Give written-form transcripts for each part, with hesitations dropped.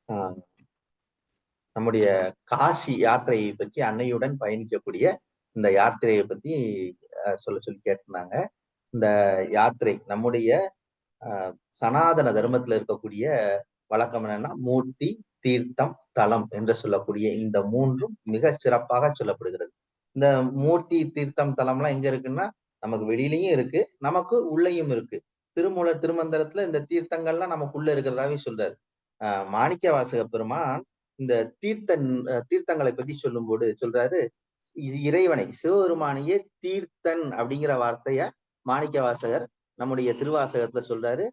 ஆஹ் நம்முடைய காசி யாத்திரையை பற்றி அன்னையுடன் பயணிக்கக்கூடிய இந்த யாத்திரையை பத்தி சொல்ல சொல்லி கேட்டிருந்தாங்க. இந்த யாத்திரை நம்முடைய சனாதன தர்மத்துல இருக்கக்கூடிய வழக்கம் என்னன்னா மூர்த்தி, தீர்த்தம், தலம் என்று சொல்லக்கூடிய இந்த மூன்றும் மிக சிறப்பாக சொல்லப்படுகிறது. இந்த மூர்த்தி, தீர்த்தம், தலம்லாம் எங்க இருக்குன்னா நமக்கு வெளியிலயும் இருக்கு, நமக்கு உள்ளேயும் இருக்கு. திருமந்திரத்துல இந்த தீர்த்தங்கள்லாம் நமக்குள்ள இருக்கிறதாவே சொல்றாரு. மாணிக்க வாசக பெருமான் இந்த தீர்த்தங்களை பத்தி சொல்லும்போது சொல்றாரு, இறைவனை சிவபெருமானையே தீர்த்தன் அப்படிங்கிற வார்த்தைய மாணிக்க வாசகர் நம்முடைய திருவாசகத்துல சொல்றாரு.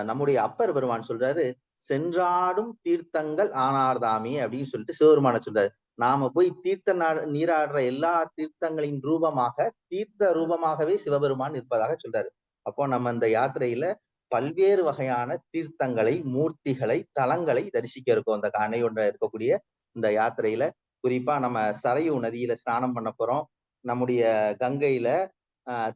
நம்முடைய அப்பர் பெருமான் சொல்றாரு, சென்றாடும் தீர்த்தங்கள் ஆனார்தாமே அப்படின்னு சொல்லிட்டு சிவபெருமான சொல்றாரு. நாம போய் நீராடுற எல்லா தீர்த்தங்களின் ரூபமாக தீர்த்த ரூபமாகவே சிவபெருமான் இருப்பதாக சொல்றாரு. அப்போ நம்ம இந்த யாத்திரையில பல்வேறு வகையான தீர்த்தங்களை, மூர்த்திகளை, தலங்களை தரிசிக்க இருக்கோம். அந்த அணையொன்ற இருக்கக்கூடிய இந்த யாத்திரையில குறிப்பா நம்ம சரையு நதியில ஸ்நானம் பண்ண போறோம். நம்முடைய கங்கையில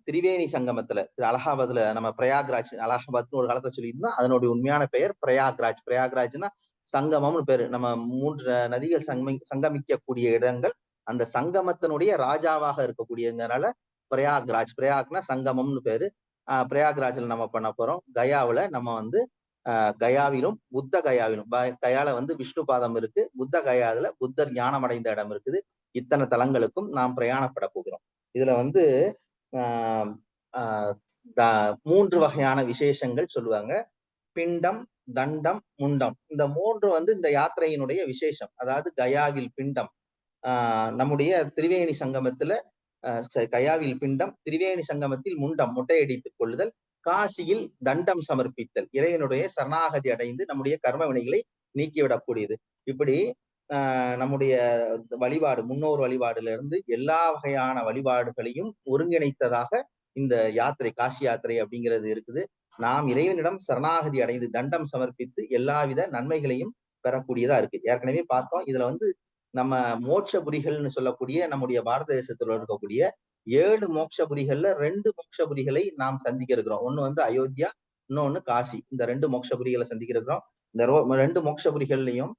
திரிவேணி சங்கமத்துல அலகாபாத்ல நம்ம பிரயாக்ராஜ், அலகாபாத்னு ஒரு காலத்துல சொல்லியிருந்தோம். அதனுடைய உண்மையான பெயர் பிரயாக்ராஜ். பிரயாக்ராஜ்னா சங்கமம்னு பேரு. நம்ம 3 நதிகள் சங்கமிக்கக்கூடிய இடங்கள். அந்த சங்கமத்தினுடைய ராஜாவாக இருக்கக்கூடியதுனால பிரயாக்ராஜ். பிரயாக்னா சங்கமம்னு பேரு. பிரயாக்ராஜ்ல நம்ம பண்ண போறோம். கயாவுல நம்ம வந்து கயாவிலும் புத்த கயாவிலும் கயால வந்து விஷ்ணு பாதம் இருக்கு. புத்த கயாதுல புத்தர் ஞானம் அடைந்த இடம் இருக்குது. இத்தனை தலங்களுக்கும் நாம் பிரயாணப்பட போகிறோம். இதுல வந்து ஆஹ் ஆஹ் 3 வகையான விசேஷங்கள் சொல்லுவாங்க. பிண்டம், தண்டம், முண்டம். இந்த 3 வந்து இந்த யாத்திரையினுடைய விசேஷம். அதாவது கயாவில் பிண்டம், நம்முடைய திரிவேணி சங்கமத்துல கயாவில் பிண்டம், திரிவேணி சங்கமத்தில் முண்டம், முட்டையடித்துக் கொள்ளுதல், காசியில் தண்டம் சமர்ப்பித்தல், இறைவனுடைய சரணாகதி அடைந்து நம்முடைய கர்ம வினைகளை நீக்கிவிடக்கூடியது. இப்படி நம்முடைய வழிபாடு, முன்னோர் வழிபாடுல இருந்து எல்லா வகையான வழிபாடுகளையும் ஒருங்கிணைத்ததாக இந்த யாத்திரை, காசி யாத்திரை அப்படிங்கிறது இருக்குது. நாம் இறைவனிடம் சரணாகதி அடைந்து தண்டம் சமர்ப்பித்து எல்லாவித நன்மைகளையும் பெறக்கூடியதா இருக்கு. ஏற்கனவே பார்த்தோம். இதுல வந்து நம்ம மோட்சபுரிகள்னு சொல்லக்கூடிய நம்முடைய பாரத தேசத்துல இருக்கக்கூடிய 7 மோட்சபுரிகள்ல 2 மோட்சபுரிகளை நாம் சந்திக்க இருக்கிறோம். ஒண்ணு வந்து அயோத்தியா, இன்னொன்னு காசி. இந்த 2 மோட்சபுரிகளை சந்திக்க இருக்கிறோம். இந்த 2 மோட்சபுரிகள்லையும்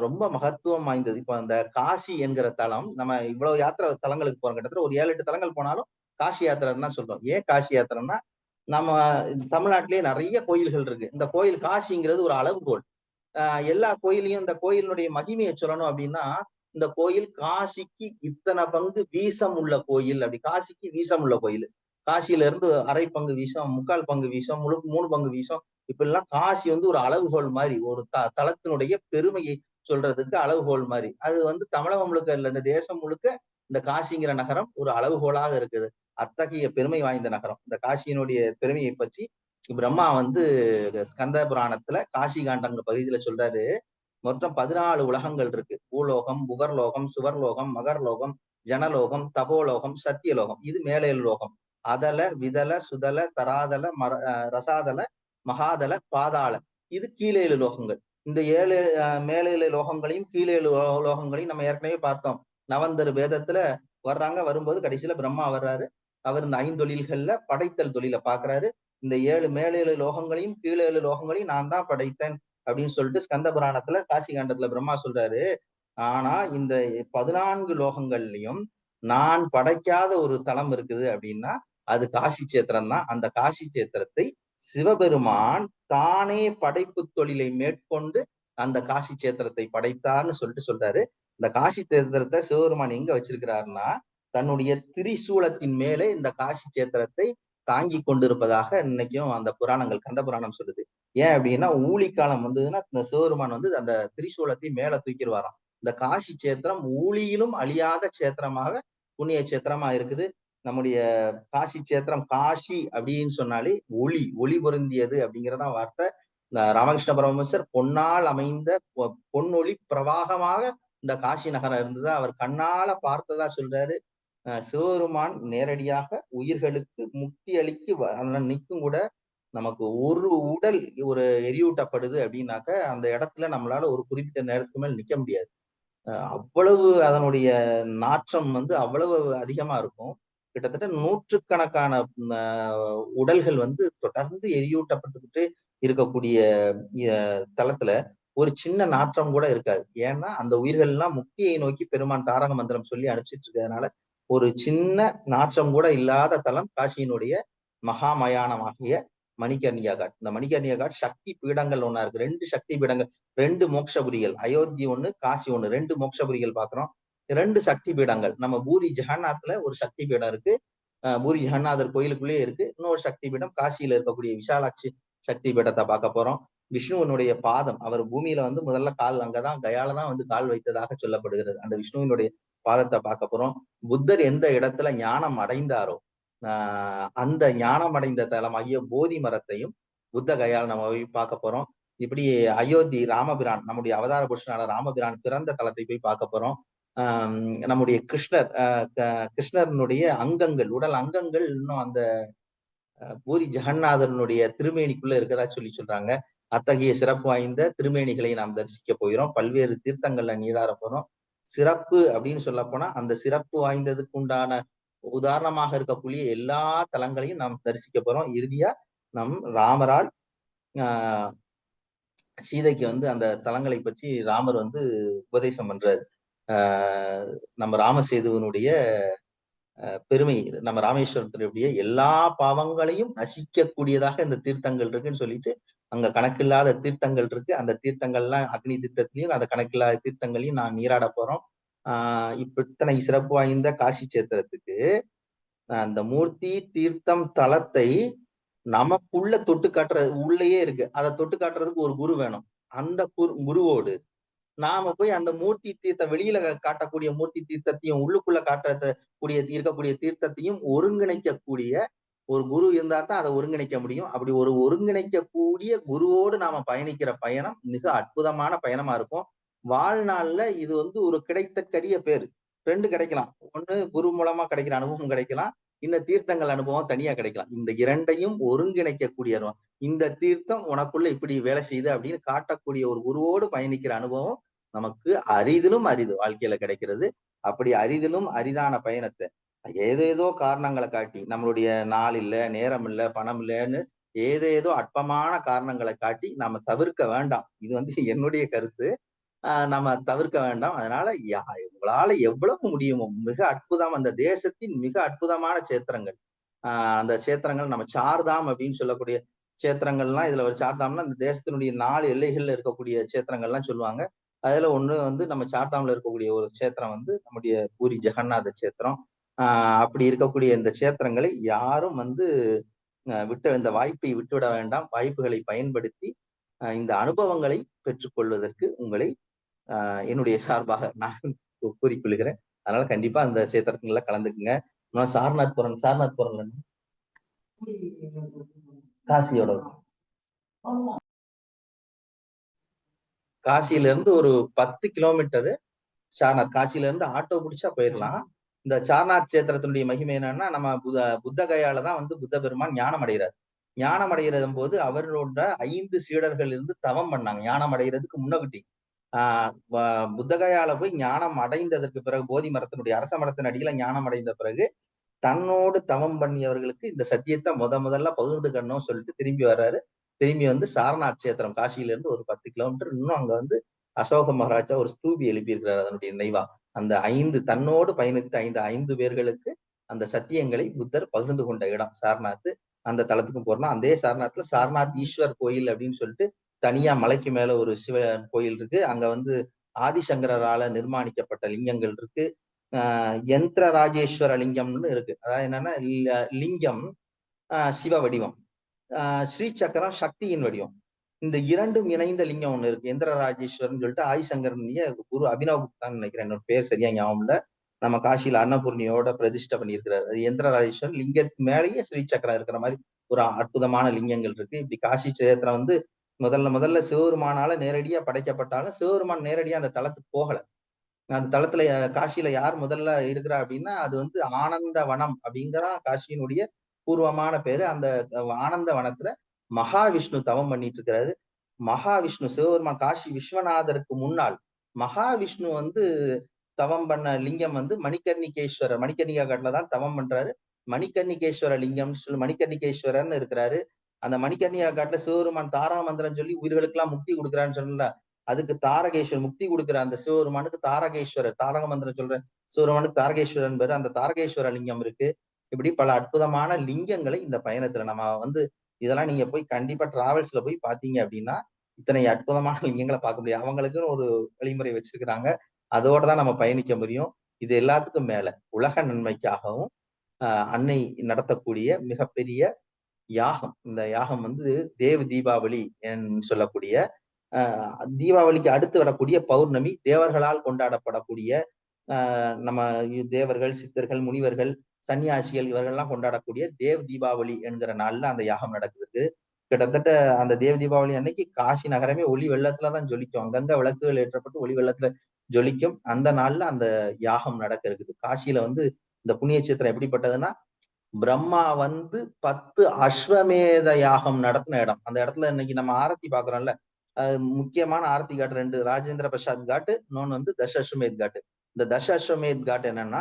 ரொம்ப மகத்துவம் வாய்ந்தது. இப்ப அந்த காசி என்கிற தலம், நம்ம இவ்வளவு யாத்திரை தலங்களுக்கு போறோம். கிட்டத்தட்ட ஒரு 7-8 தலங்கள் போனாலும் காசி யாத்திரைன்னு தான் சொல்றோம். ஏன் காசி யாத்திரைன்னா, நம்ம தமிழ்நாட்டிலேயே நிறைய கோயில்கள் இருக்கு. இந்த கோயில் காசிங்கிறது ஒரு அளவுகோல். எல்லா கோயிலையும் இந்த கோயிலினுடைய மகிமையை சொல்லணும் அப்படின்னா, இந்த கோயில் காசிக்கு இத்தனை பங்கு வீசம் உள்ள கோயில். அப்படி காசிக்கு வீசம் உள்ள கோயில். காசியில இருந்து அரை பங்கு வீசம், 3/4 பங்கு வீசம், 3 பங்கு வீசம். இப்ப எல்லாம் காசி வந்து ஒரு அளவுகோல் மாதிரி, ஒரு தலத்தினுடைய பெருமையை சொல்றதுக்கு அளவுகோல் மாதிரி. அது வந்து தமிழகம் முழுக்க இல்ல, இந்த தேசம் முழுக்க இந்த காசிங்கிற நகரம் ஒரு அளவுகோலாக இருக்குது. அத்தகைய பெருமை வாய்ந்த நகரம். இந்த காசியினுடைய பெருமையை பற்றி பிரம்மா வந்து ஸ்கந்த புராணத்துல காசி காண்டங்க பகுதியில சொல்றாரு. மொத்தம் 14 உலகங்கள் இருக்கு. பூலோகம், புகர்லோகம், சுவர்லோகம், மகர்லோகம், ஜனலோகம், தபோலோகம், சத்தியலோகம். இது மேலேல் லோகம். அதல, விதல, சுதல, தராதல, ரசாதல, மகாதல, பாதாள. இது கீழேழு லோகங்கள். இந்த 7 மேலேழு லோகங்களையும் கீழேழு லோகங்களையும் நம்ம ஏற்கனவே பார்த்தோம். நவந்தர் வேதத்துல வர்றாங்க. வரும்போது கடைசியில பிரம்மா வர்றாரு. அவர் இந்த 5 படைத்தல் தொழிலை பாக்குறாரு. இந்த 7 மேலேழு லோகங்களையும் கீழேழு லோகங்களையும் நான் தான் படைத்தேன் அப்படின்னு சொல்லிட்டு ஸ்கந்த புராணத்துல காசி காண்டத்துல பிரம்மா சொல்றாரு. ஆனா இந்த 14 லோகங்கள்லயும் நான் படைக்காத ஒரு தலம் இருக்குது அப்படின்னா அது காசி சேத்திரம் தான். அந்த காசி சேத்திரத்தை சிவபெருமான் தானே படைப்பு தொழிலை மேற்கொண்டு அந்த காசி சேத்திரத்தை படைத்தார்னு சொல்லிட்டு சொல்றாரு. இந்த காசி சேத்திரத்தை சிவபெருமான் எங்க வச்சிருக்கிறாருன்னா தன்னுடைய திரிசூலத்தின் மேலே இந்த காசி சேத்திரத்தை தாங்கி கொண்டிருப்பதாக இன்னைக்கும் அந்த புராணங்கள், கந்த புராணம் சொல்லுது. ஏன் அப்படின்னா ஊழி காலம் வந்ததுன்னா இந்த சிவபெருமான் வந்து அந்த திரிசூலத்தை மேல தூக்கிடுவாராம். இந்த காசி சேத்திரம் ஊழியிலும் அழியாத சேத்திரமாக, புண்ணிய சேத்திரமா இருக்குது. நம்முடைய காசி சேத்திரம், காசி அப்படின்னு சொன்னாலே ஒளி பொருந்தியது அப்படிங்கிறதா வார்த்தை. ராமகிருஷ்ண பரமஹம்சர் பொன்னால் அமைந்த பொன்னொளி பிரவாகமாக இந்த காசி நகரம் இருந்ததா அவர் கண்ணால பார்த்ததா சொல்றாரு. சிவபெருமான் நேரடியாக உயிர்களுக்கு முக்தி அளிக்க நிற்கும் கூட நமக்கு ஒரு உடல் ஒரு எரியூட்டப்படுது அப்படின்னாக்க அந்த இடத்துல நம்மளால ஒரு குறிப்பிட்ட நேரத்துக்கு மேல் நிக்க முடியாது. அவ்வளவு அதனுடைய நாற்றம் வந்து அவ்வளவு அதிகமா இருக்கும். கிட்டத்தட்ட நூற்றுக்கணக்கான உடல்கள் வந்து தொடர்ந்து எரியூட்டப்பட்டுக்கிட்டு இருக்கக்கூடிய தளத்துல ஒரு சின்ன நாற்றம் கூட இருக்காது. ஏன்னா அந்த உயிர்கள் எல்லாம் முக்தியை நோக்கி பெருமான் தாரக மந்திரம் சொல்லி அனுப்பிச்சிட்டு இருக்கிறதுனால ஒரு சின்ன நாற்றம் கூட இல்லாத தலம் காசியினுடைய மகா மயானமாகிய மணிகர்ணிகா காட். இந்த மணிகர்ணிகா காட் சக்தி பீடங்கள் ஒண்ணா இருக்கு. 2 சக்தி பீடங்கள், 2 மோட்சபுரிகள். அயோத்தி ஒண்ணு, காசி ஒண்ணு. 2 மோட்சபுரிகள் பார்க்கிறோம். 2 சக்தி பீடங்கள். நம்ம பூரி ஜெகநாத்ல ஒரு சக்தி பீடம் இருக்கு. பூரி ஜெகநாதர் கோயிலுக்குள்ளேயே இருக்கு. இன்னொரு சக்தி பீடம் காசியில இருக்கக்கூடிய விஷாலாட்சி சக்தி பீடத்தை பார்க்க போறோம். விஷ்ணுவனுடைய பாதம், அவர் பூமியில வந்து முதல்ல கால் அங்கதான் கயால தான் வந்து கால் வைத்ததாக சொல்லப்படுகிறது. அந்த விஷ்ணுவினுடைய பாதத்தை பார்க்க போறோம். புத்தர் எந்த இடத்துல ஞானம் அடைந்தாரோ அந்த ஞானம் அடைந்த தலமாகிய போதி மரத்தையும் புத்த கயால் நம்ம போய் பார்க்க போறோம். இப்படி அயோத்தி ராமபிரான், நம்முடைய அவதார புருஷனான ராமபிரான் பிறந்த தலத்தை போய் பார்க்க போறோம். நம்முடைய கிருஷ்ணர், கிருஷ்ணரனுடைய அங்கங்கள், உடல் அங்கங்கள் இன்னும் அந்த பூரி ஜெகநாதனுடைய திருமேனிக்குள்ள இருக்கதா சொல்றாங்க. அத்தகைய சிறப்பு வாய்ந்த திருமேனிகளை நாம் தரிசிக்க போகிறோம். பல்வேறு தீர்த்தங்கள்ல நீராட போறோம். சிறப்பு அப்படின்னு சொல்ல போனா அந்த சிறப்பு வாய்ந்ததுக்கு உண்டான உதாரணமாக இருக்கக்கூடிய எல்லா தலங்களையும் நாம் தரிசிக்க போறோம். இறுதியா நம் ராமரால் ஆஹ் சீதைக்கு வந்து அந்த தலங்களை பற்றி ராமர் வந்து உபதேசம் பண்றாரு. நம்ம ராமசேதுவனுடைய பெருமை, நம்ம ராமேஸ்வரத்தினுடைய எல்லா பாவங்களையும் நசிக்கக்கூடியதாக இந்த தீர்த்தங்கள் இருக்குன்னு சொல்லிட்டு அங்க கணக்கில்லாத தீர்த்தங்கள் இருக்கு. அந்த தீர்த்தங்கள்லாம் அக்னி தீர்த்தத்திலையும் அந்த கணக்கில்லாத தீர்த்தங்களையும் நான் நீராட போறோம். இப்ப இத்தனை சிறப்பு வாய்ந்த காசி சேத்திரத்துக்கு அந்த மூர்த்தி தீர்த்தம் தலத்தை நமக்குள்ள தொட்டு காட்டுறது உள்ளேயே இருக்கு. அதை தொட்டு காட்டுறதுக்கு ஒரு குரு வேணும். அந்த குருவோடு நாம போய் அந்த மூர்த்தி தீர்த்த வெளியில காட்டக்கூடிய மூர்த்தி தீர்த்தத்தையும் உள்ளுக்குள்ள காட்டக்கூடிய இருக்கக்கூடிய தீர்த்தத்தையும் ஒருங்கிணைக்கக்கூடிய ஒரு குரு இருந்தா தான் அதை ஒருங்கிணைக்க முடியும். அப்படி ஒரு ஒருங்கிணைக்கக்கூடிய குருவோடு நாம பயணிக்கிற பயணம் மிக அற்புதமான பயணமா இருக்கும். வாழ்நாள்ல இது வந்து ஒரு கிடைத்தற்கரிய பேரு. 2 கிடைக்கலாம். ஒண்ணு குரு மூலமா கிடைக்கிற அனுபவம் கிடைக்கலாம். இந்த தீர்த்தங்கள் அனுபவம் தனியா கிடைக்கலாம். இந்த 2யும் ஒருங்கிணைக்கக்கூடிய இந்த தீர்த்தம் உனக்குள்ள இப்படி வேலை செய்யுது அப்படின்னு காட்டக்கூடிய ஒரு குருவோடு பயணிக்கிற அனுபவம் நமக்கு அரிதிலும் அரிது வாழ்க்கையில கிடைக்கிறது. அப்படி அரிதிலும் அரிதான பயணத்தை ஏதேதோ காரணங்களை காட்டி நம்மளுடைய நாள் இல்ல, நேரம் இல்ல, பணம் இல்லைன்னு ஏதேதோ அற்பமான காரணங்களை காட்டி நாம தவிர்க்க வேண்டாம். இது வந்து என்னுடைய கருத்து. நம்ம தவிர்க்க வேண்டாம். அதனால உங்களால எவ்வளவு முடியுமோ மிக அற்புதம் அந்த தேசத்தின் மிக அற்புதமான சேத்திரங்கள். அந்த சேத்திரங்கள் நம்ம சார்தாம் அப்படின்னு சொல்லக்கூடிய சேத்திரங்கள்லாம் இதுல ஒரு சார்தாம்னா அந்த தேசத்தினுடைய 4 எல்லைகள்ல இருக்கக்கூடிய சேத்திரங்கள்லாம் சொல்லுவாங்க. அதுல ஒண்ணு வந்து நம்ம சார்தாம்ல இருக்கக்கூடிய ஒரு சேத்திரம் வந்து நம்முடைய பூரி ஜெகநாத சேத்திரம். அப்படி இருக்கக்கூடிய இந்த சேத்திரங்களை யாரும் வந்து இந்த வாய்ப்பை விட்டுவிட வேண்டாம். வாய்ப்புகளை பயன்படுத்தி இந்த அனுபவங்களை பெற்றுக்கொள்வதற்கு உங்களை என்னுடைய சார்பாக நான் கூறிக்கொள்கிறேன். அதனால கண்டிப்பா அந்த சேத்திரத்துல கலந்துக்குங்க. சாரநாத் புரம் காசியோட காசியில இருந்து ஒரு 10 கிலோமீட்டரு சாரநாத். காசியில இருந்து ஆட்டோ பிடிச்சா போயிடலாம். இந்த சாரநாத் சேத்திரத்தினுடைய மகிமை என்னன்னா நம்ம புத்த கயால தான் வந்து புத்த பெருமான் ஞானம் அடைகிறார். ஞானம் அடைகிறது போது அவர்களோட 5 சீடர்கள் இருந்து தவம் பண்ணாங்க. ஞானம் அடைகிறதுக்கு முன்னகுட்டி புத்தகயால போய் ஞானம் அடைந்ததற்கு பிறகு போதி மரத்தினுடைய அரச மரத்தின் அடியில ஞானம் அடைந்த பிறகு தன்னோடு தவம் பண்ணியவர்களுக்கு இந்த சத்தியத்தை முதல்ல பகிர்ந்துக்கணும் சொல்லிட்டு திரும்பி வர்றாரு. திரும்பி வந்து சாரநாத் சேத்திரம் காசியில இருந்து ஒரு 10 கிலோமீட்டர் இன்னும் அங்க வந்து அசோக மகாராஜா ஒரு ஸ்தூபி எழுப்பியிருக்கிறார் அதனுடைய நினைவா. அந்த 5 தன்னோடு பயணித்த 5 பேர்களுக்கு அந்த சத்தியங்களை புத்தர் பகிர்ந்து கொண்ட இடம் சாரநாத். அந்த தலத்துக்கும் போறோம். அதே சாரநாத்ல சாரநாத் ஈஸ்வர் கோயில் அப்படின்னு சொல்லிட்டு தனியா மலைக்கு மேல ஒரு சிவன் கோயில் இருக்கு. அங்க வந்து ஆதிசங்கரால நிர்மாணிக்கப்பட்ட லிங்கங்கள் இருக்கு. யந்திர ராஜேஸ்வர லிங்கம்னு இருக்கு. அதாவது என்னன்னா லிங்கம் சிவ வடிவம், ஸ்ரீ சக்கரம் சக்தியின் வடிவம். இந்த 2ம் இணைந்த லிங்கம் ஒண்ணு இருக்கு. யந்திர ராஜேஸ்வரன் சொல்லிட்டு ஆதிசங்கரனுடைய குரு அபினவ் குப்தான் நினைக்கிறேன். என்னோட பேர் சரியா ஞாபகம் இல்ல. நம்ம காசியில அன்னபூர்ணியோட பிரதிஷ்டை பண்ணியிருக்கிறாரு. அது யந்திர ராஜேஸ்வரன் லிங்கத்துக்கு மேலேயே ஸ்ரீ சக்கரம் இருக்கிற மாதிரி ஒரு அற்புதமான லிங்கங்கள் இருக்கு. இப்படி காசி சேத்திரம் வந்து முதல்ல சிவபெருமானால நேரடியா படைக்கப்பட்டாலும் சிவபெருமான் நேரடியா அந்த தலத்துக்கு போகல. அந்த தளத்துல காசியில யார் முதல்ல இருக்கிறா அப்படின்னா அது வந்து ஆனந்த வனம் அப்படிங்கிற காசியினுடைய பூர்வமான பேரு. அந்த ஆனந்த வனத்துல மகாவிஷ்ணு தவம் பண்ணிட்டு இருக்கிறாரு. மகாவிஷ்ணு சிவபெருமான் காசி விஸ்வநாதருக்கு முன்னால் மகாவிஷ்ணு வந்து தவம் பண்ண லிங்கம் வந்து மணிகர்ணிகா காட்டுல தான் தவம் பண்றாரு. மணிகர்ணிகேஸ்வர லிங்கம் சொல்லி மணிகர்ணிகேஸ்வரர்னு இருக்கிறாரு. அந்த மணிகர்ணிகா காட்டுல சிவபெருமான் தாரா மந்திரம் சொல்லி உயிர்களுக்கு எல்லாம் முக்தி கொடுக்குறான்னு சொல்லல. அதுக்கு தாரகேஸ்வரர் முக்தி கொடுக்குற அந்த சிவபெருமானுக்கு தாரகேஸ்வரர், தாரக மந்திரம் சொல்ற சிவபெருமானுக்கு தாரகேஸ்வரன் பேரு. அந்த தாரகேஸ்வர லிங்கம் இருக்கு. இப்படி பல அற்புதமான லிங்கங்களை இந்த பயணத்துல நம்ம வந்து இதெல்லாம் நீங்க போய் கண்டிப்பா டிராவல்ஸ்ல போய் பாத்தீங்க அப்படின்னா இத்தனை அற்புதமான லிங்கங்களை பார்க்க முடியும். அவங்களுக்குன்னு ஒரு வழிமுறை வச்சிருக்கிறாங்க. அதோட தான் நம்ம பயணிக்க முடியும். இது எல்லாத்துக்கும் மேல உலக நன்மைக்காகவும் அன்னை நடத்தக்கூடிய மிகப்பெரிய யாகம். இந்த யாகம் வந்து தேவ தீபாவளி சொல்லக்கூடிய தீபாவளிக்கு அடுத்து வரக்கூடிய பௌர்ணமி தேவர்களால் கொண்டாடப்படக்கூடிய நம்ம தேவர்கள், சித்தர்கள், முனிவர்கள், சன்னியாசிகள் இவர்கள்லாம் கொண்டாடக்கூடிய தேவ் தீபாவளி என்கிற நாள்ல அந்த யாகம் நடக்குது. கிட்டத்தட்ட அந்த தேவ் தீபாவளி அன்னைக்கு காசி நகரமே ஒளி வெள்ளத்துலதான் ஜொலிக்கும். அங்கங்க விளக்குகள் ஏற்றப்பட்டு ஒளி வெள்ளத்துல ஜொலிக்கும். அந்த நாள்ல அந்த யாகம் நடக்க இருக்குது. காசியில வந்து இந்த புண்ணிய சேத்திரம் எப்படிப்பட்டதுன்னா பிரம்மா வந்து 10 அஸ்வமேத யாகம் நடத்தின இடம். அந்த இடத்துல இன்னைக்கு நம்ம ஆரத்தி பாக்குறோம்ல, முக்கியமான ஆரத்தி காட்டு 2 ராஜேந்திர பிரசாத் காட்டு, இன்னொன்னு வந்து தஷ அஸ்வமேத் காட்டு. இந்த தஷ அஸ்வமேத் காட் என்னன்னா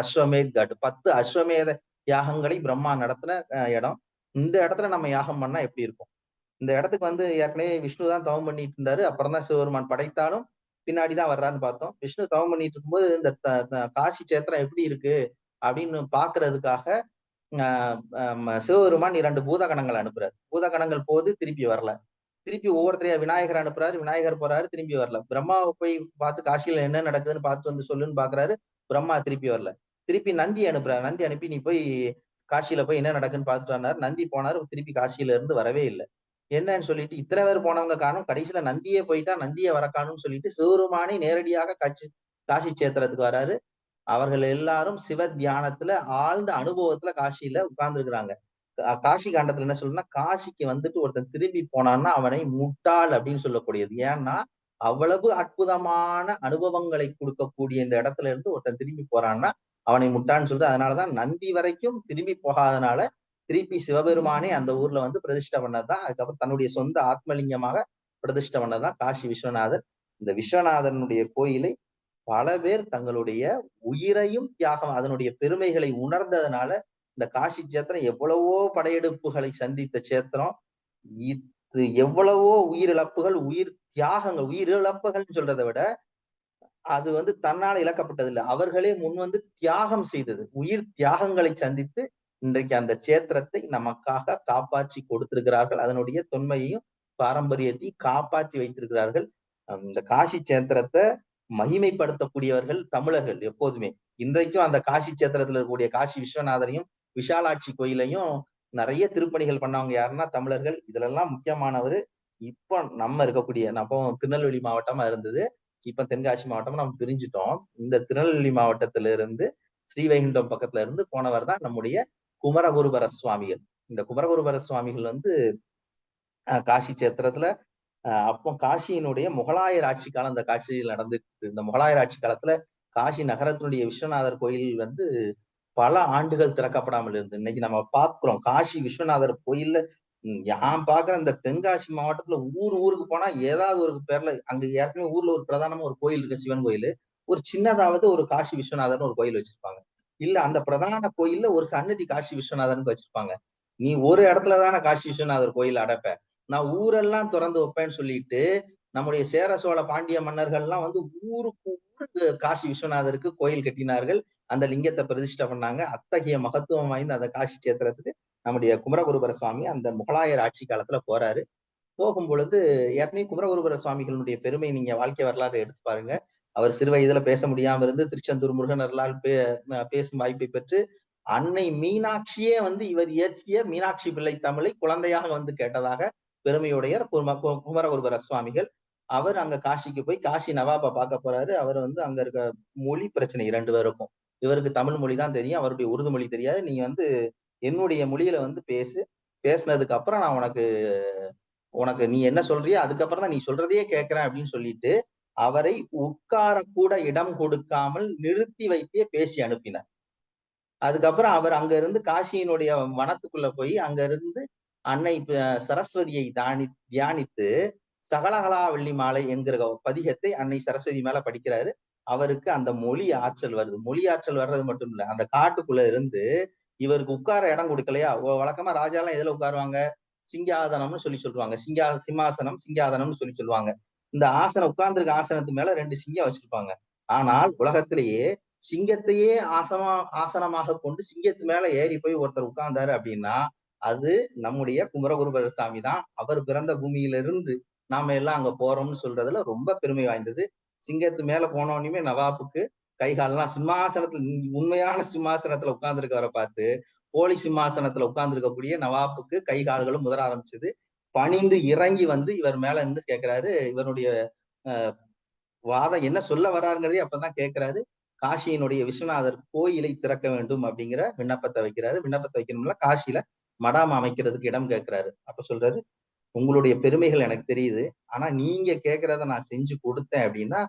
அஸ்வமேத் காட் 10 அஸ்வமேத யாகங்களை பிரம்மா நடத்தின இடம். இந்த இடத்துல நம்ம யாகம் பண்ணா எப்படி இருக்கும்? இந்த இடத்துக்கு வந்து ஏற்கனவே விஷ்ணு தான் தவம் பண்ணிட்டு இருந்தாரு. அப்புறம் தான் சிவபெருமான் படைத்தாலும் பின்னாடிதான் வர்றாருன்னு பார்த்தோம். விஷ்ணு தவம் பண்ணிட்டு இருக்கும்போது இந்த காசி சேத்திரம் எப்படி இருக்கு அப்படின்னு பாக்குறதுக்காக சிவபெருமான் 2 பூதகணங்கள் அனுப்புறாரு. பூதகணங்கள் போது திருப்பி வரல. திருப்பி ஒவ்வொருத்தரையா விநாயகர் அனுப்புறாரு. விநாயகர் போறாரு, திரும்பி வரல. பிரம்மாவை போய் பார்த்து காசியில என்ன நடக்குதுன்னு பார்த்து வந்து சொல்லுன்னு பாக்குறாரு. பிரம்மா திருப்பி வரல. திருப்பி நந்தி அனுப்புறாரு. நந்தி அனுப்பி நீ போய் காசியில போய் என்ன நடக்குன்னு பார்த்துட்டு வந்தாரு. நந்தி போனாரு. திருப்பி காசியில இருந்து வரவே இல்லை. என்னன்னு சொல்லிட்டு இத்தனை பேர் போனவங்க காணும். கடைசியில நந்தியே போயிட்டா, நந்தியே வர காணும்னு சொல்லிட்டு சிவபெருமானே நேரடியாக காசி சேத்திரத்துக்கு வராரு. அவர்கள் எல்லாரும் சிவ தியானத்துல ஆழ்ந்த அனுபவத்துல காசியில உட்கார்ந்து இருக்கிறாங்க. காசி காண்டத்துல என்ன சொல்றேன்னா, காசிக்கு வந்துட்டு ஒருத்தன் திரும்பி போனான்னா அவனை முட்டாள் அப்படின்னு சொல்லக்கூடியது. ஏன்னா அவ்வளவு அற்புதமான அனுபவங்களை கொடுக்கக்கூடிய இந்த இடத்துல இருந்து ஒருத்தன் திரும்பி போறான்னா அவனை முட்டான்னு சொல்றது. அதனாலதான் நந்தி வரைக்கும் திரும்பி போகாதனால திருப்பி சிவபெருமானே அந்த ஊர்ல வந்து பிரதிஷ்டை பண்ணதான். அதுக்கப்புறம் தன்னுடைய சொந்த ஆத்மலிங்கமாக பிரதிஷ்டை பண்ணதான் காசி விஸ்வநாதர். இந்த விஸ்வநாதனுடைய கோயிலை பல பேர் தங்களுடைய உயிரையும் தியாகம் அதனுடைய பெருமைகளை உணர்ந்ததுனால இந்த காசி சேத்திரம் எவ்வளவோ படையெடுப்புகளை சந்தித்த சேத்திரம். இது எவ்வளவோ உயிரிழப்புகள், உயிர் தியாகங்கள், உயிரிழப்புகள்னு சொல்றதை விட அது வந்து தன்னால் இழக்கப்பட்டது இல்லை. அவர்களே முன் வந்து தியாகம் செய்தது. உயிர் தியாகங்களை சந்தித்து இன்றைக்கு அந்த சேத்திரத்தை நமக்காக காப்பாற்றி கொடுத்திருக்கிறார்கள். அதனுடைய தொன்மையையும் பாரம்பரியத்தையும் காப்பாற்றி வைத்திருக்கிறார்கள். இந்த காசி சேத்திரத்தை மகிமைப்படுத்தக்கூடியவர்கள் தமிழர்கள் எப்போதுமே. இன்றைக்கும் அந்த காசி சேத்திரத்துல இருக்கக்கூடிய காசி விஸ்வநாதரையும் விஷாலாட்சி கோயிலையும் நிறைய திருப்பணிகள் பண்ணவங்க யாருன்னா தமிழர்கள். இதுல எல்லாம் முக்கியமானவர் இப்ப நம்ம இருக்கக்கூடிய நம்ம திருநெல்வேலி மாவட்டமா இருந்தது. இப்ப தென்காசி மாவட்டமா நம்ம பிரிஞ்சுட்டோம். இந்த திருநெல்வேலி மாவட்டத்தில இருந்து ஸ்ரீவைகுண்டம் பக்கத்துல இருந்து போனவர் தான் நம்முடைய குமரகுருபர சுவாமிகள். இந்த குமரகுருபர சுவாமிகள் வந்து காசி சேத்திரத்துல அப்போ காசியினுடைய முகலாயர் ஆட்சி காலம் இந்த காட்சியில் நடந்துட்டு இந்த முகலாயர் ஆட்சி காலத்துல காசி நகரத்தினுடைய விஸ்வநாதர் கோயில் வந்து பல ஆண்டுகள் திறக்கப்படாமல் இருந்து இன்னைக்கு நம்ம பாக்குறோம். காசி விஸ்வநாதர் கோயில்ல நான் பாக்குற இந்த தென்காசி மாவட்டத்துல ஊருக்கு போனா ஏதாவது ஒரு பேர்ல அங்க ஏற்கனவே ஊர்ல ஒரு பிரதானமா ஒரு கோயில் இருக்கு, சிவன் கோயில். ஒரு சின்னதாவது ஒரு காசி விஸ்வநாதர்னு ஒரு கோயில் வச்சிருப்பாங்க. இல்ல அந்த பிரதான கோயில்ல ஒரு சன்னதி காசி விஸ்வநாதர்னு வச்சிருப்பாங்க. நீ ஒரு இடத்துலதானே காசி விஸ்வநாதர் கோயில் அடைப்ப. நான் ஊரெல்லாம் திறந்து வைப்பேன்னு சொல்லிட்டு நம்முடைய சேர சோழ பாண்டிய மன்னர்கள் எல்லாம் வந்து ஊருக்கு ஊருக்கு காசி விஸ்வநாதருக்கு கோயில் கட்டினார்கள். அந்த லிங்கத்தை பிரதிஷ்டை பண்ணாங்க. அத்தகைய மகத்துவம் வாய்ந்த அந்த காசி சேத்திரத்துக்கு நம்முடைய குமரகுருபர சுவாமி அந்த முகலாயர் ஆட்சி காலத்துல போறாரு. போகும் பொழுது ஏற்கனவே குமரகுருபர சுவாமிகளுடைய பெருமை நீங்க வாழ்க்கை வரலாறு எடுத்து பாருங்க. அவர் சிறு வயதுல பேச முடியாம இருந்து திருச்செந்தூர் முருகனர்களால் பேசும் வாய்ப்பை பெற்று அன்னை மீனாட்சியே வந்து இவர் இயற்றிய மீனாட்சி பிள்ளை தமிழை குழந்தையாக வந்து கேட்டதாக பெருமையுடையர் குமரகுருபர சுவாமிகள். அவர் அங்க காசிக்கு போய் காசி நவாபை பார்க்க போறாரு. அவர் வந்து அங்க இருக்க மொழி பிரச்சனை 2 பேருக்கும். இவருக்கு தமிழ் மொழி தான் தெரியும், அவருடைய உருது மொழி தெரியாது. நீ வந்து என்னுடைய மொழியில வந்து பேசினதுக்கு அப்புறம் நான் உனக்கு நீ என்ன சொல்றியோ அதுக்கப்புறம் தான் நீ சொல்றதையே கேட்கிறேன் அப்படின்னு சொல்லிட்டு அவரை உட்கார கூட இடம் கொடுக்காமல் நிறுத்தி வைத்தே பேசி அனுப்பினார். அதுக்கப்புறம் அவர் அங்க இருந்து காசியினுடைய வனத்துக்குள்ள போய் அங்க இருந்து அன்னை சரஸ்வதியை தியானித்து சகலகலா வெள்ளி மாலை என்கிற பதிகத்தை அன்னை சரஸ்வதி மேல படிக்கிறாரு. அவருக்கு அந்த மொழி ஆற்றல் வருது. மொழி ஆற்றல் வர்றது மட்டும் இல்ல, அந்த காட்டுக்குள்ள இருந்து இவருக்கு உட்கார இடம் கொடுக்கலையா. வழக்கமா ராஜா எல்லாம் எதுல உட்காருவாங்க, சிங்காதனம்னு சொல்லுவாங்க. சிம்மாசனம் சிங்காதனம்னு சொல்லுவாங்க. இந்த ஆசனம் உட்கார்ந்துருக்க ஆசனத்து மேல 2 சிங்கம் வச்சிருப்பாங்க. ஆனால் உலகத்திலேயே சிங்கத்தையே ஆசனமாக கொண்டு சிங்கத்து மேல ஏறி போய் ஒருத்தர் உட்கார்ந்தாரு அப்படின்னா, அது நம்முடைய குமரகுருபரர் சாமி தான். அவர் பிறந்த பூமியிலிருந்து நாம எல்லாம் அங்க போறோம்னு சொல்றதுல ரொம்ப பெருமை வாய்ந்தது. சிங்கத்து மேல போனோனயுமே நவாபுக்கு கை கால்லாம் சிம்மாசனத்துல உண்மையான சிம்மாசனத்துல உட்கார்ந்திருக்கவர பார்த்து, போலி சிம்மாசனத்துல உட்கார்ந்திருக்கக்கூடிய நவாபுக்கு கை கால்களும் உதற ஆரம்பிச்சது. பணிந்து இறங்கி வந்து இவர் மேல நின்னு கேட்கிறாரு. இவருடைய அ வாதம் என்ன சொல்ல வர்றாருங்கிறதே அப்பதான் கேட்கிறாரு. காசியினுடைய விஸ்வநாதர் கோயிலை திறக்க வேண்டும் அப்படிங்கிற விண்ணப்பத்தை வைக்கிறாரு. விண்ணப்பத்தை வைக்கணும்ல காசியில மடாம் அமைக்கிறதுக்கு இடம் கேட்கிறாரு. அப்ப சொல்றாரு, உங்களுடைய பெருமைகள் எனக்கு தெரியுது. ஆனா நீங்க கேட்கிறத நான் செஞ்சு கொடுத்தேன் அப்படின்னா,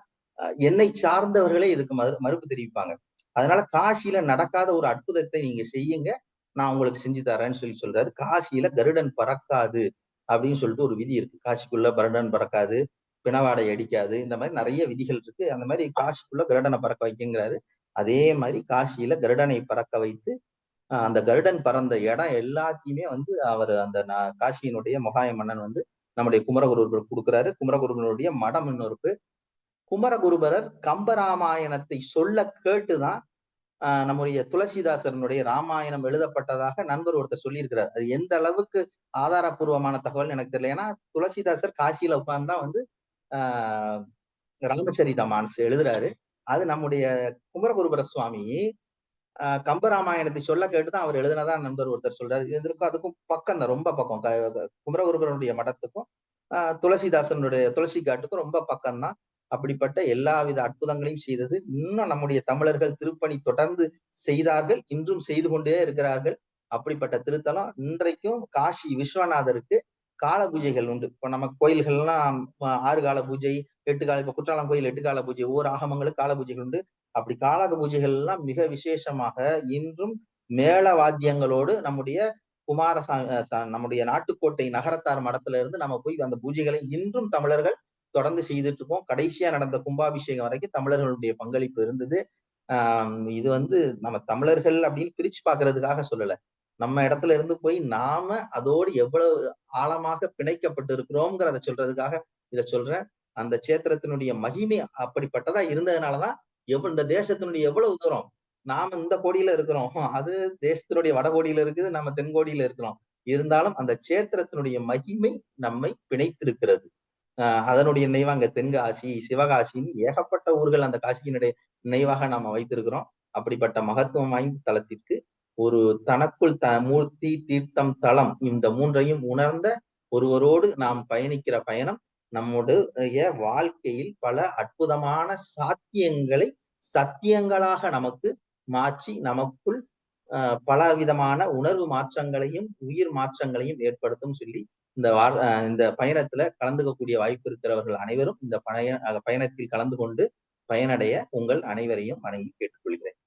என்னை சார்ந்தவர்களே இதுக்கு மறுப்பு தெரிவிப்பாங்க. அதனால காசியில நடக்காத ஒரு அற்புதத்தை நீங்க செய்யுங்க. நான் உங்களுக்கு செஞ்சு தரேன்னு சொல்றாரு. காசியில கருடன் பறக்காது அப்படின்னு சொல்லிட்டு ஒரு விதி இருக்கு. காசிக்குள்ள கருடன் பறக்காது, பிணவாடை அடிக்காது. இந்த மாதிரி நிறைய விதிகள் இருக்கு. அந்த மாதிரி காசிக்குள்ள கருடனை பறக்க வைக்குங்கிறாரு. அதே மாதிரி காசியில கருடனை பறக்க வைத்து அந்த கருடன் பறந்த இடம் எல்லாத்தையுமே வந்து அவர் அந்த காசியினுடைய மொகாய மன்னன் வந்து நம்முடைய குமரகுருபர் கொடுக்கிறாரு. குமரகுருபருடைய மடம் இன்னும் இருக்கு. குமரகுருபரர் கம்பராமாயணத்தை சொல்ல கேட்டுதான் நம்முடைய துளசிதாசரனுடைய ராமாயணம் எழுதப்பட்டதாக நண்பர் ஒருத்தர் சொல்லியிருக்கிறார். அது எந்த அளவுக்கு ஆதாரப்பூர்வமான தகவல் எனக்கு தெரியல. ஏன்னா துளசிதாசர் காசியில உட்கார்ந்துதான் வந்து ஆஹ் ராமச்சரித மானஸ் எழுதுறாரு. அது நம்முடைய குமரகுருபர சுவாமி கம்பராமாயணத்தை சொல்ல கேட்டுதான் அவர் எழுதினதா நண்பர் ஒருத்தர் சொல்றாரு. இதற்கும் அதுக்கும் பக்கம் தான், ரொம்ப பக்கம். குமரகுருபரனுடைய மடத்துக்கும் துளசிதாசனுடைய துளசி காட்டுக்கும் ரொம்ப பக்கம் தான். அப்படிப்பட்ட எல்லாவித அற்புதங்களையும் செய்தது. இன்னும் நம்முடைய தமிழர்கள் திருப்பணி தொடர்ந்து செய்தார்கள், இன்றும் செய்து கொண்டே இருக்கிறார்கள். அப்படிப்பட்ட திருத்தலம் இன்றைக்கும் காசி விஸ்வநாதருக்கு கால பூஜைகள் உண்டு. இப்ப நம்ம கோயில்கள்லாம் 6 கால பூஜை, 8 கால, இப்ப குற்றாலம் கோயில் 8 கால பூஜை, ஒவ்வொரு ஆகமங்களுக்கு கால பூஜைகள் உண்டு. அப்படி கால பூஜைகள் எல்லாம் மிக விசேஷமாக இன்றும் மேள வாத்தியங்களோடு நம்முடைய நம்முடைய நாட்டுக்கோட்டை நகரத்தார் மடத்துல இருந்து நம்ம போய் அந்த பூஜைகளை இன்றும் தமிழர்கள் தொடர்ந்து செய்துட்டு இருக்கோம். கடைசியா நடந்த கும்பாபிஷேகம் வரைக்கும் தமிழர்களுடைய பங்களிப்பு இருந்தது. இது வந்து நம்ம தமிழர்கள் அப்படின்னு பிரிச்சு பாக்குறதுக்காக சொல்லல. நம்ம இடத்துல இருந்து போய் நாம அதோடு எவ்வளவு ஆழமாக பிணைக்கப்பட்டு இருக்கிறோம்ங்கிறத சொல்றதுக்காக இத சொல்றேன். அந்த சேத்திரத்தினுடைய மகிமை அப்படிப்பட்டதா இருந்ததுனாலதான் இந்த தேசத்தினுடைய எவ்வளவு தூரம் நாம இந்த கோடியில இருக்கிறோம். அது தேசத்தினுடைய வடகோடியில இருக்குது, நம்ம தென்கோடியில இருக்கிறோம். இருந்தாலும் அந்த சேத்திரத்தினுடைய மகிமை நம்மை பிணைத்திருக்கிறது. அதனுடைய நினைவா அங்க தென்காசி, சிவகாசின்னு ஏகப்பட்ட ஊர்கள் அந்த காசியினுடைய நினைவாக நாம வைத்திருக்கிறோம். அப்படிப்பட்ட மகத்துவம் வாய்ந்த தலத்திற்கு ஒரு தனக்குள் மூர்த்தி, தீர்த்தம், தலம் இந்த 3ஐயும் உணர்ந்த ஒருவரோடு நாம் பயணிக்கிற பயணம் நம்முடைய வாழ்க்கையில் பல அற்புதமான சாத்தியங்களை சத்தியங்களாக நமக்கு மாற்றி நமக்குள் பல விதமான உணர்வு மாற்றங்களையும் உயிர் மாற்றங்களையும் ஏற்படுத்தும் சொல்லி இந்த பயணத்துல கலந்துக்கக்கூடிய வாய்ப்பு இருக்கிறவர்கள் அனைவரும் இந்த பயணத்தில் கலந்து கொண்டு பயனடைய உங்கள் அனைவரையும் வணங்கி கேட்டுக்கொள்கிறேன்.